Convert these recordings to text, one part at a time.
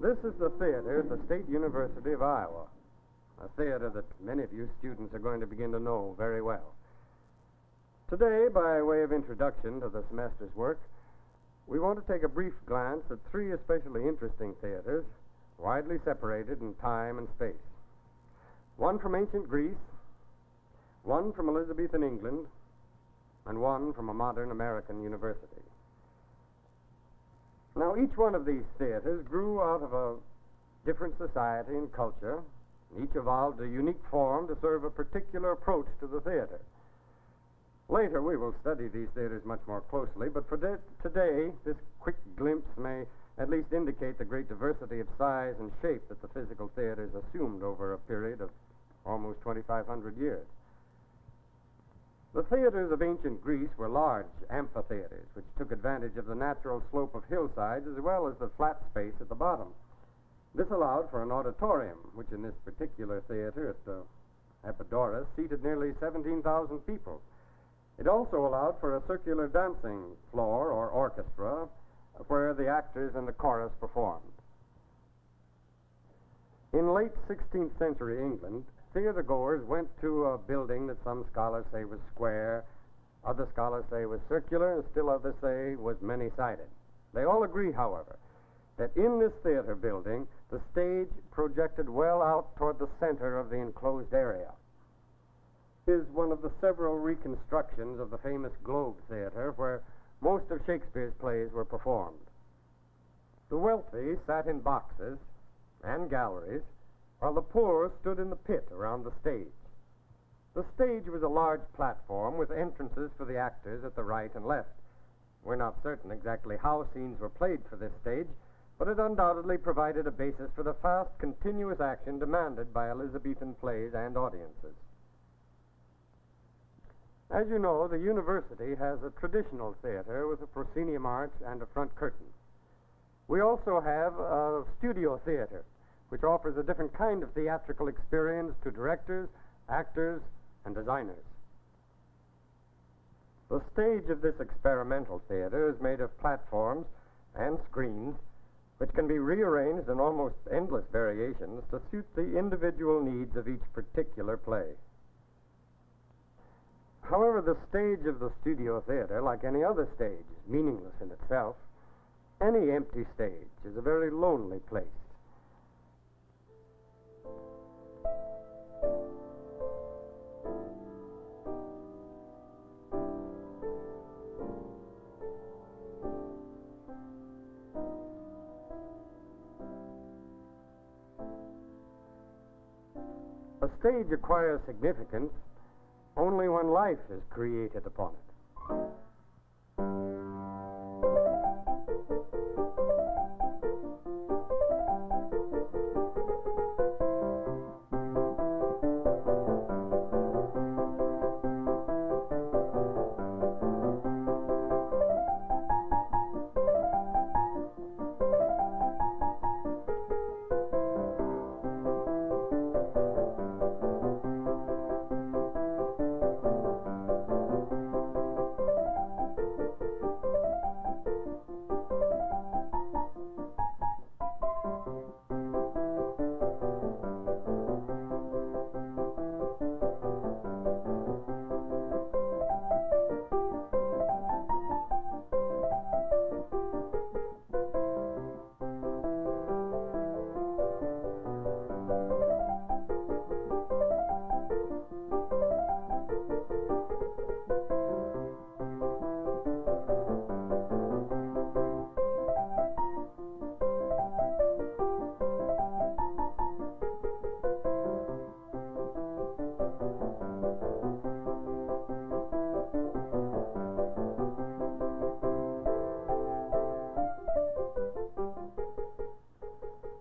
This is the theater at the State University of Iowa, a theater that many of you students are going to begin to know very well. Today, by way of introduction to the semester's work, we want to take a brief glance at three especially interesting theaters, widely separated in time and space. One from ancient Greece, one from Elizabethan England, and one from a modern American university. Now, each one of these theaters grew out of a different society and culture, and each evolved a unique form to serve a particular approach to the theater. Later, we will study these theaters much more closely, but for today, this quick glimpse may at least indicate the great diversity of size and shape that the physical theaters assumed over a period of almost 2,500 years. The theaters of ancient Greece were large amphitheaters, which took advantage of the natural slope of hillsides as well as the flat space at the bottom. This allowed for an auditorium, which in this particular theater at the Epidaurus seated nearly 17,000 people. It also allowed for a circular dancing floor or orchestra where the actors and the chorus performed. In late 16th century England, theater-goers went to a building that some scholars say was square, other scholars say was circular, and still others say was many-sided. They all agree, however, that in this theater building, the stage projected well out toward the center of the enclosed area. It is one of the several reconstructions of the famous Globe Theater where most of Shakespeare's plays were performed. The wealthy sat in boxes and galleries, while the poor stood in the pit around the stage. The stage was a large platform with entrances for the actors at the right and left. We're not certain exactly how scenes were played for this stage, but it undoubtedly provided a basis for the fast, continuous action demanded by Elizabethan plays and audiences. As you know, the university has a traditional theater with a proscenium arch and a front curtain. We also have a studio theater, which offers a different kind of theatrical experience to directors, actors, and designers. The stage of this experimental theater is made of platforms and screens, which can be rearranged in almost endless variations to suit the individual needs of each particular play. However, the stage of the studio theater, like any other stage, is meaningless in itself. Any empty stage is a very lonely place. A stage acquires significance only when life is created upon it.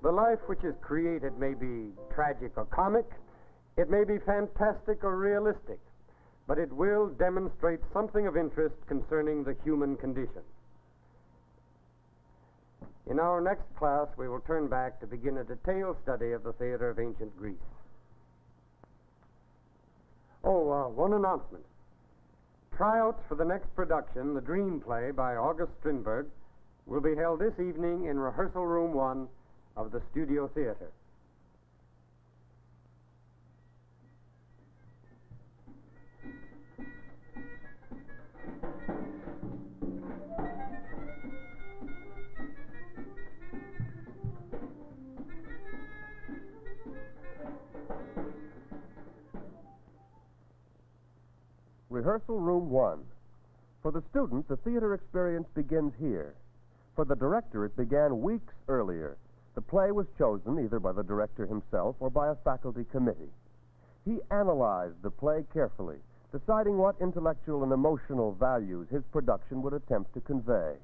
The life which is created may be tragic or comic, it may be fantastic or realistic, but it will demonstrate something of interest concerning the human condition. In our next class, we will turn back to begin a detailed study of the theater of ancient Greece. One announcement. Tryouts for the next production, The Dream Play by August Strindberg, will be held this evening in Rehearsal Room 1 of the studio theater. Rehearsal Room 1. For the student, the theater experience begins here. For the director, it began weeks earlier. The play was chosen either by the director himself or by a faculty committee. He analyzed the play carefully, deciding what intellectual and emotional values his production would attempt to convey.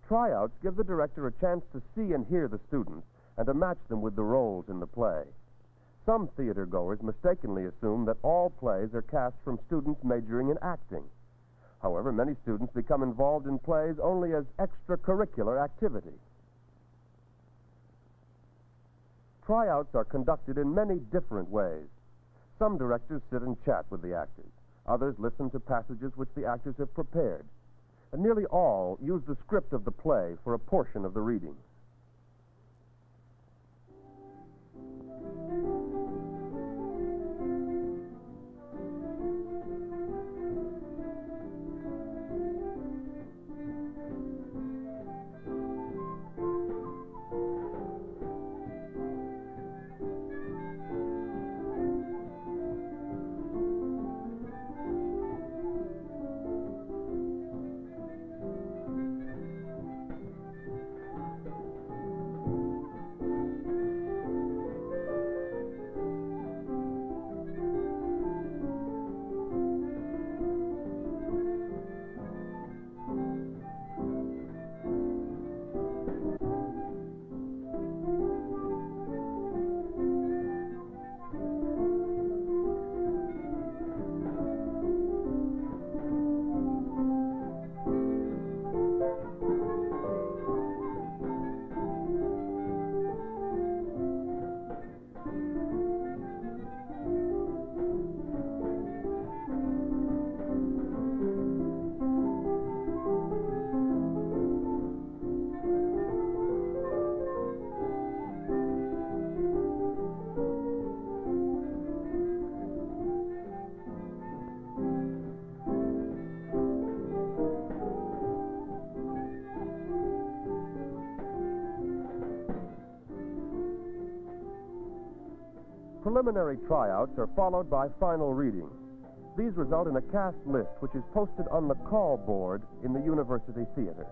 Tryouts give the director a chance to see and hear the students and to match them with the roles in the play. Some theater goers mistakenly assume that all plays are cast from students majoring in acting. However, many students become involved in plays only as extracurricular activity. Tryouts are conducted in many different ways. Some directors sit and chat with the actors. Others listen to passages which the actors have prepared. And nearly all use the script of the play for a portion of the reading. Preliminary tryouts are followed by final readings. These result in a cast list which is posted on the call board in the university theater.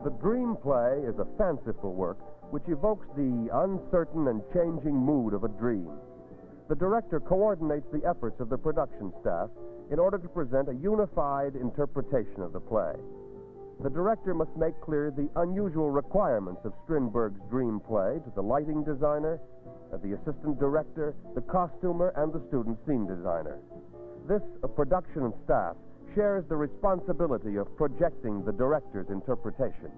The dream play is a fanciful work which evokes the uncertain and changing mood of a dream. The director coordinates the efforts of the production staff in order to present a unified interpretation of the play. The director must make clear the unusual requirements of Strindberg's dream play to the lighting designer, the assistant director, the costumer, and the student scene designer. This production staff shares the responsibility of projecting the director's interpretation.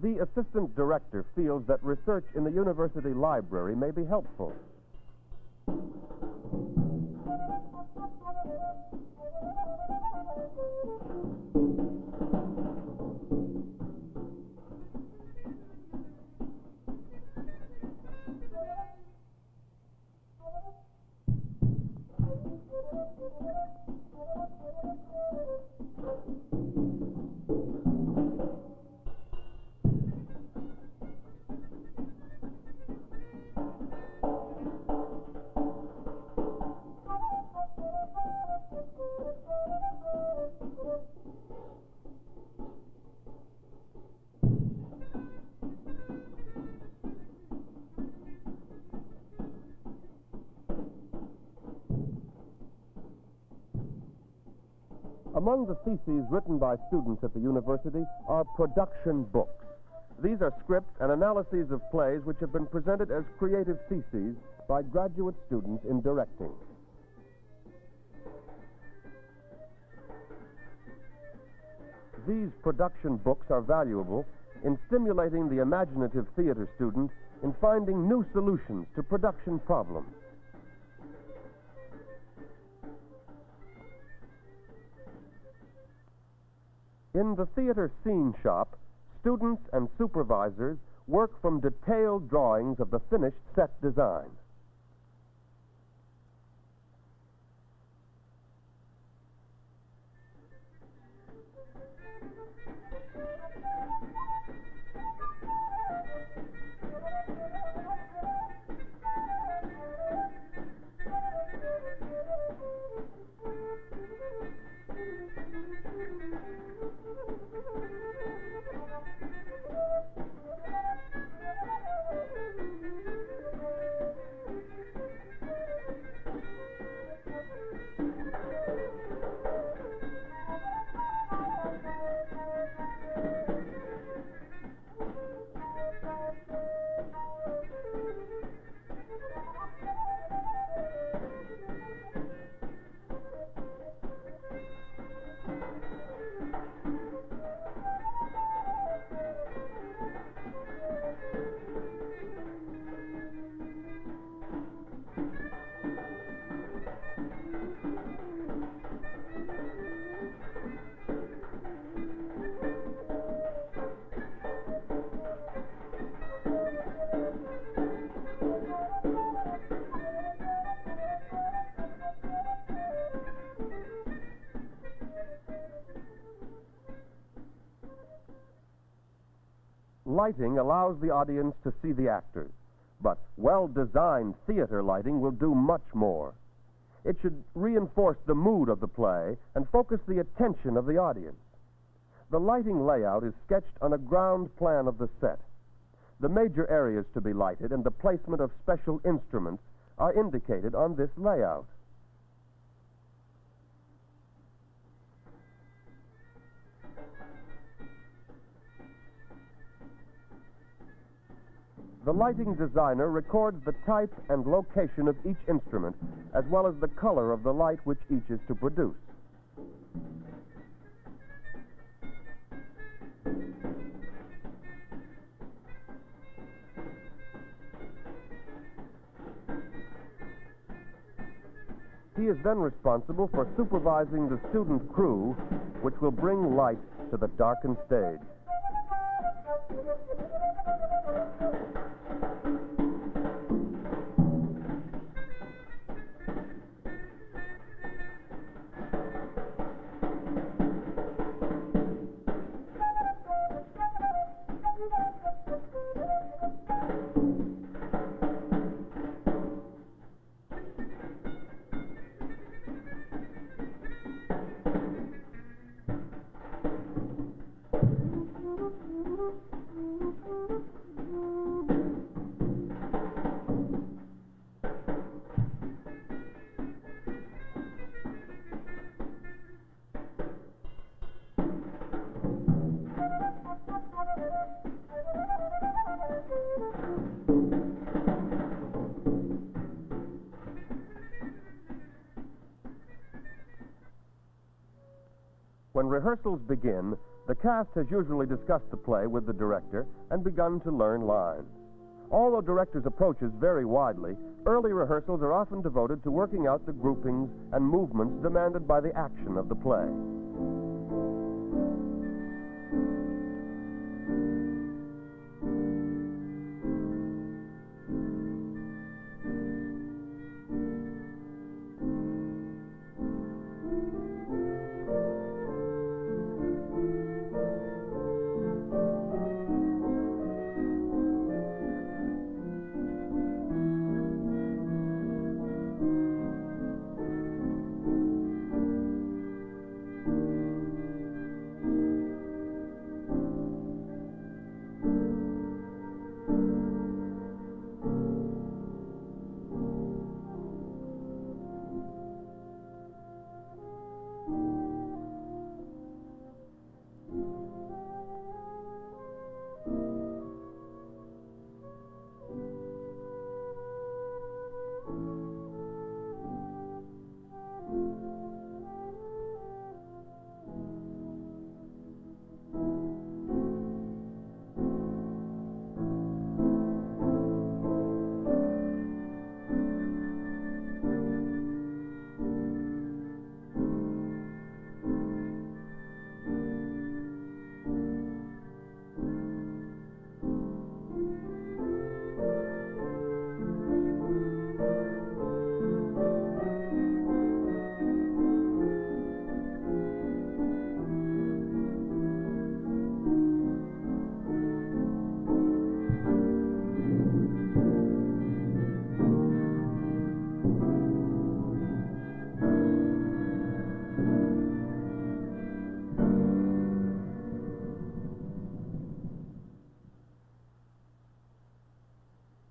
the assistant director feels that research in the university library may be helpful. Among the theses written by students at the university are production books. These are scripts and analyses of plays which have been presented as creative theses by graduate students in directing. These production books are valuable in stimulating the imaginative theater student in finding new solutions to production problems. In the theater scene shop, students and supervisors work from detailed drawings of the finished set design. Lighting allows the audience to see the actors, but well-designed theater lighting will do much more. It should reinforce the mood of the play and focus the attention of the audience. The lighting layout is sketched on a ground plan of the set. The major areas to be lighted and the placement of special instruments are indicated on this layout. The lighting designer records the type and location of each instrument, as well as the color of the light which each is to produce. He is then responsible for supervising the student crew, which will bring light to the darkened stage. When rehearsals begin, The cast has usually discussed the play with the director and begun to learn lines. Although directors' approaches vary widely, early rehearsals are often devoted to working out the groupings and movements demanded by the action of the play.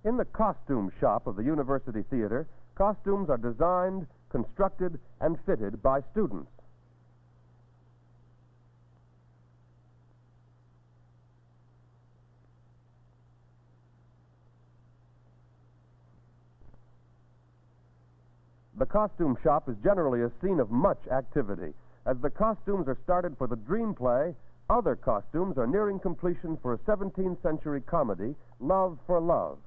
In the costume shop of the University Theater, costumes are designed, constructed, and fitted by students. The costume shop is generally a scene of much activity. As the costumes are started for the dream play, other costumes are nearing completion for a 17th century comedy, Love for Love.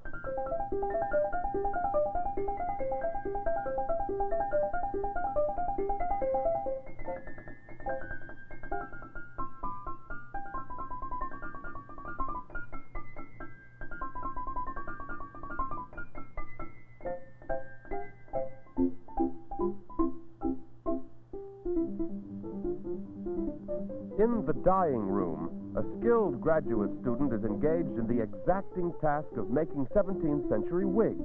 In the dyeing room, a skilled graduate student is engaged in the exacting task of making 17th century wigs.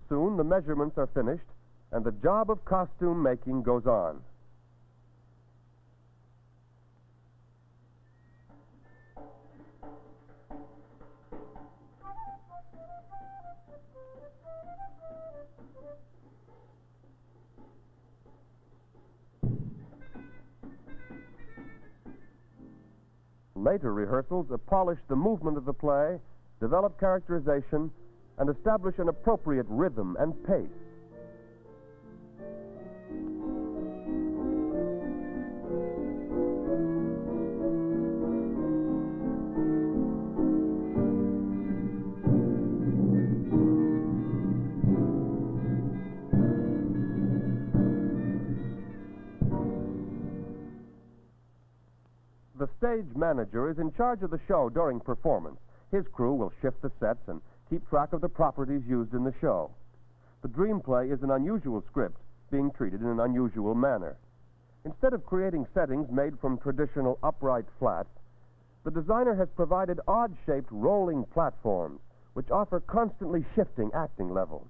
Soon the measurements are finished, and the job of costume making goes on. Later rehearsals polish the movement of the play, develop characterization, and establish an appropriate rhythm and pace. The stage manager is in charge of the show during performance. His crew will shift the sets and keep track of the properties used in the show. The dream play is an unusual script being treated in an unusual manner. Instead of creating settings made from traditional upright flats, the designer has provided odd-shaped rolling platforms which offer constantly shifting acting levels.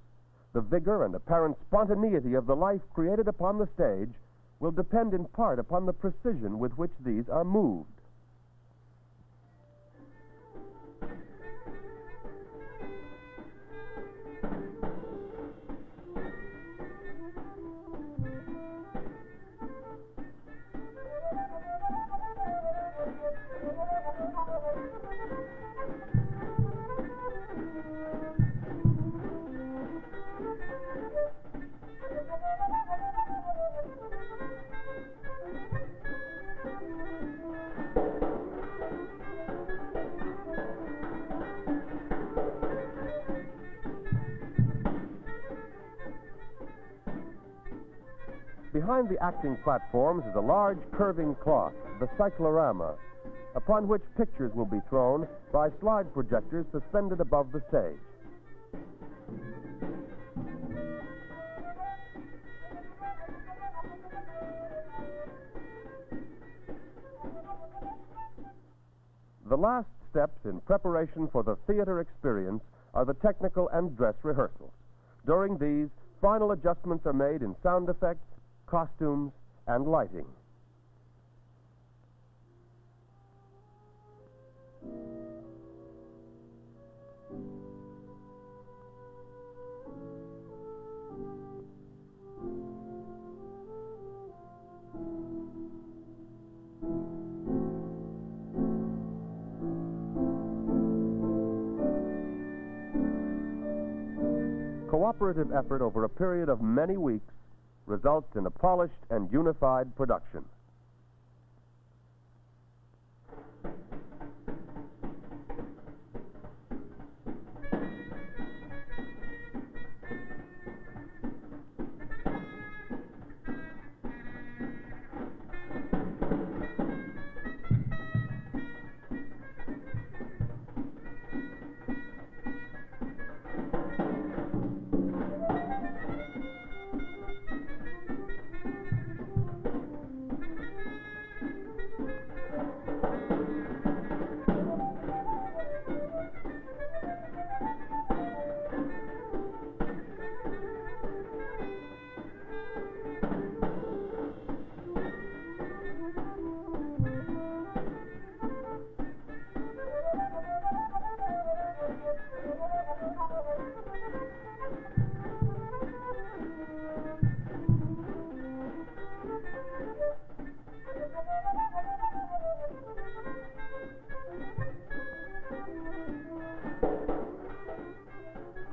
The vigor and apparent spontaneity of the life created upon the stage will depend in part upon the precision with which these are moved. Behind the acting platforms is a large curving cloth, the cyclorama, upon which pictures will be thrown by slide projectors suspended above the stage. The last steps in preparation for the theater experience are the technical and dress rehearsals. During these, final adjustments are made in sound effects, costumes, and lighting. Cooperative effort over a period of many weeks results in a polished and unified production.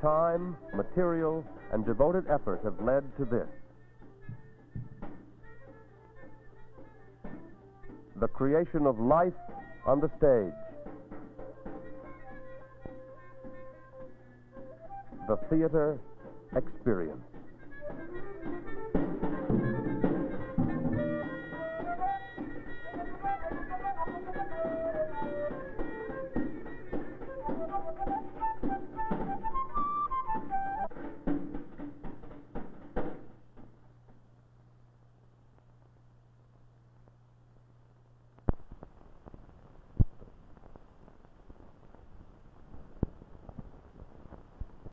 Time, material, and devoted effort have led to this. The creation of life on the stage. The theater experience.